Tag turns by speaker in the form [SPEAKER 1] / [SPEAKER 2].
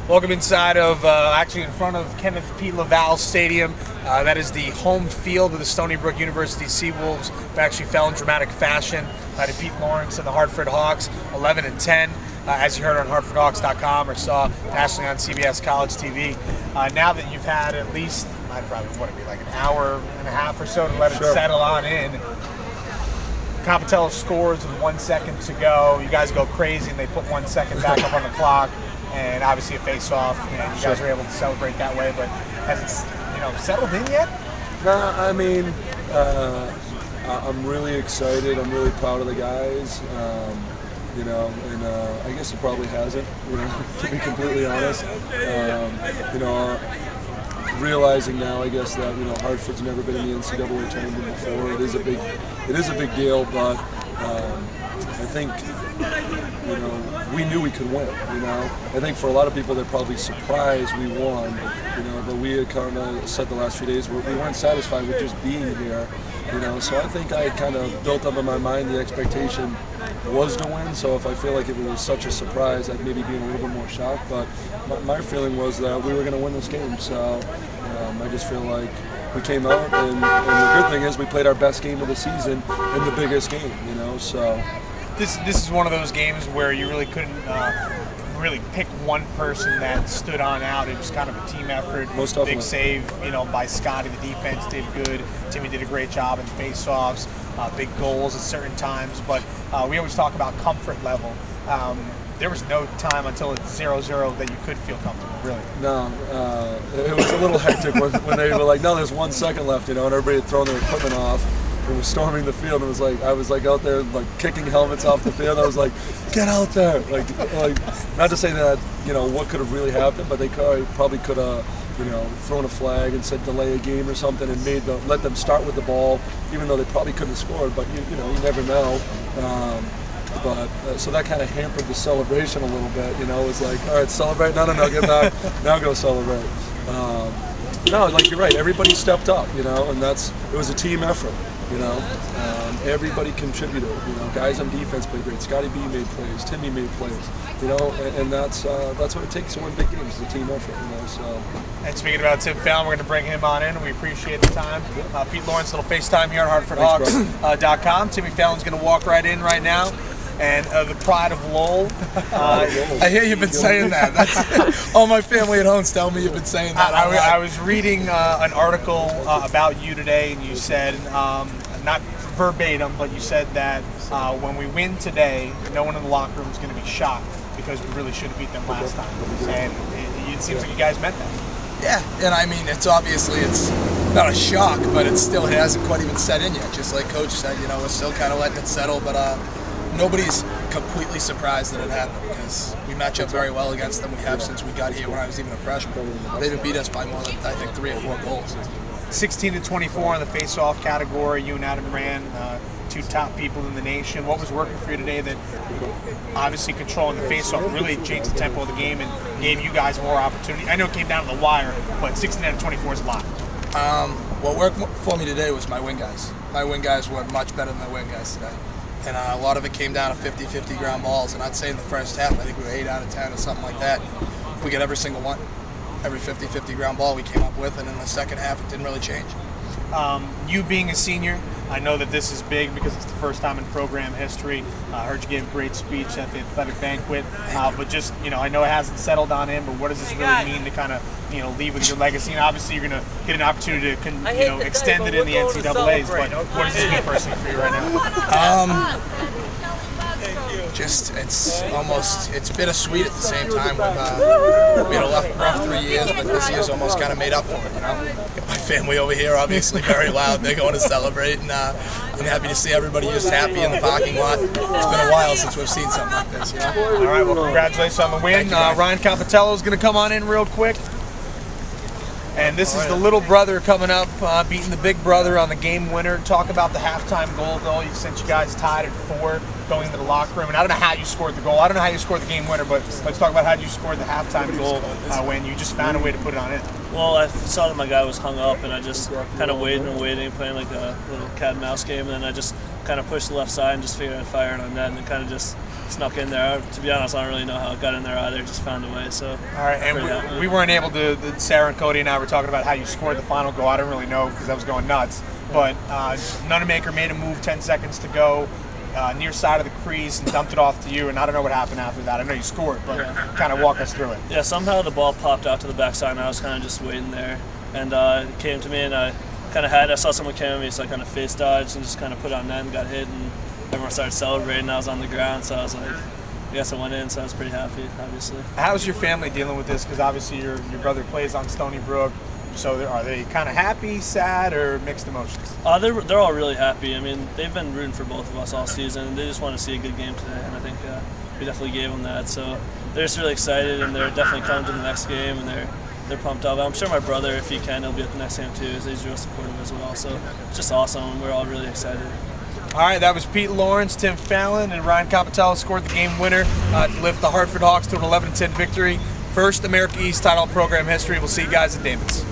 [SPEAKER 1] Welcome inside of, actually in front of Kenneth P. Laval Stadium. That is the home field of the Stony Brook University Seawolves, who actually fell in dramatic fashion to Pete Lawrence and the Hartford Hawks, 11-10, as you heard on HartfordHawks.com or saw nationally on CBS College TV. Now that you've had at least, like an hour and a half or so to let it settle on in, Capitello scores with 1 second to go. You guys go crazy and they put 1 second back up on the clock. And obviously a face-off, and you guys were able to celebrate that way. But has it, settled in yet?
[SPEAKER 2] No, I mean, I'm really excited. I'm really proud of the guys. And I guess it probably hasn't. To be completely honest. Realizing now, I guess that Hartford's never been in the NCAA tournament before. It is a big deal, but I think. We knew we could win, I think for a lot of people they're probably surprised we won, but we had kind of said the last few days we weren't satisfied with just being here, so I think I had kind of built up in my mind the expectation was to win, so if I feel like if it was such a surprise, I'd maybe be a little bit more shocked, but my feeling was that we were going to win this game, so I just feel like we came out, and the good thing is we played our best game of the season in the biggest game, so.
[SPEAKER 1] This is one of those games where you really couldn't really pick one person that stood on out. It was kind of a team effort.
[SPEAKER 2] Most definitely.
[SPEAKER 1] Big save, by Scotty. The defense did good. Timmy did a great job in face-offs. Big goals at certain times. But we always talk about comfort level. There was no time until it's 0-0 that you could feel comfortable, really.
[SPEAKER 2] No, it was a little hectic when they were like, no, there's 1 second left, and everybody had thrown their equipment off. We were storming the field, and I was out there kicking helmets off the field. I was like, get out there! Like not to say that what could have really happened, but they probably could have thrown a flag and said delay a game or something, and let them start with the ball, even though they probably couldn't have scored. But you never know. So that kind of hampered the celebration a little bit. It was like, all right, celebrate. No, get back. Now go celebrate. No, you're right. Everybody stepped up. And it was a team effort. Everybody contributed. Guys on defense played great. Scotty B made plays. Timmy made plays. And that's what it takes to win big games. It's a team effort. So. And
[SPEAKER 1] speaking about Tim Fallon, we're going to bring him on in. We appreciate the time. Pete Lawrence, little FaceTime here on HartfordHawks.com. Timmy Fallon's going to walk right in right now. And the pride of Lowell.
[SPEAKER 3] I hear you've been saying that. That's, all my family at home's telling me you've been saying that.
[SPEAKER 1] I was reading an article about you today, and you said, not verbatim, but you said that when we win today, no one in the locker room is going to be shocked because we really should have beat them last time. And it seems like you guys meant that.
[SPEAKER 3] Yeah, and I mean, it's not a shock, but it hasn't quite even set in yet. Just like Coach said, we're still kind of letting it settle, but nobody's completely surprised that it happened because we match up very well against them. We have since we got here when I was even a freshman. They didn't beat us by more than, I think, 3 or 4 goals.
[SPEAKER 1] 16-24 in the face-off category. You and Adam ran, 2 top people in the nation. What was working for you today that obviously controlling the face-off really changed the tempo of the game and gave you guys more opportunity? I know it came down to the wire, but 16-24 is a lot.
[SPEAKER 3] What worked for me today was my wing guys. My wing guys were much better than my wing guys today. And a lot of it came down to 50-50 ground balls. And I'd say in the first half, I think we were 8 out of 10 or something like that. We got every single one. Every 50-50 ground ball we came up with. And in the second half, it didn't really change.
[SPEAKER 1] You being a senior, I know that this is big because it's the first time in program history. I heard you gave a great speech at the athletic banquet. But just, I know it hasn't settled on in, but what does this really mean to kind of, leave with your legacy? And obviously you're going to get an opportunity to, extend it in the NCAAs, but what does this mean personally for you right now?
[SPEAKER 3] It's bittersweet at the same time. We had a rough 3 years, but this year's almost kind of made up for it, Got my family over here, obviously very loud. They're going to celebrate, and I'm happy to see everybody just happy in the parking lot. It's been a while since we've seen something like this,
[SPEAKER 1] All right, well, congratulations on the win. Ryan Capitello is going to come on in real quick. And this is the little brother coming up, beating the big brother on the game winner. Talk about the halftime goal. Since you guys tied at 4 going into the locker room. And I don't know how you scored the goal. I don't know how you scored the game winner, but let's talk about how you scored the halftime goal when you just found a way to put it on in.
[SPEAKER 4] Well, I saw that my guy was hung up, and I just kind of waited and waited, playing like a little cat and mouse game. And then I just kind of pushed the left side and just figured I'd fire it on net, and it kind of just snuck in there. To be honest, I don't really know how it got in there either. Just found a way. So.
[SPEAKER 1] All right, and we weren't able to. Sarah and Cody and I were talking about how you scored the final goal. I don't really know because I was going nuts. But Nunemaker made a move 10 seconds to go, near side of the crease, and dumped it off to you. And I don't know what happened after that. I know you scored, but kind of walk us through it.
[SPEAKER 4] Yeah, somehow the ball popped out to the backside, and I was kind of just waiting there. And it came to me, and I saw someone came at me, so I kind of face dodged and just kind of put it on net and got hit, and everyone started celebrating. I was on the ground, so I was like, I guess I went in, so I was pretty happy, obviously.
[SPEAKER 1] How's your family dealing with this? Because obviously your brother plays on Stony Brook, so are they kind of happy, sad, or mixed emotions?
[SPEAKER 4] They're all really happy. I mean, they've been rooting for both of us all season, and they just want to see a good game today, and I think we definitely gave them that. So they're just really excited, and they're definitely coming to the next game, and they're pumped up. I'm sure my brother, if he can, he'll be at the next game too. He's real supportive as well. So it's just awesome, and we're all really excited.
[SPEAKER 1] All right, that was Pete Lawrence, Tim Fallon, and Ryan Capitello scored the game winner to lift the Hartford Hawks to an 11-10 victory. First America East title in program history. We'll see you guys at David's.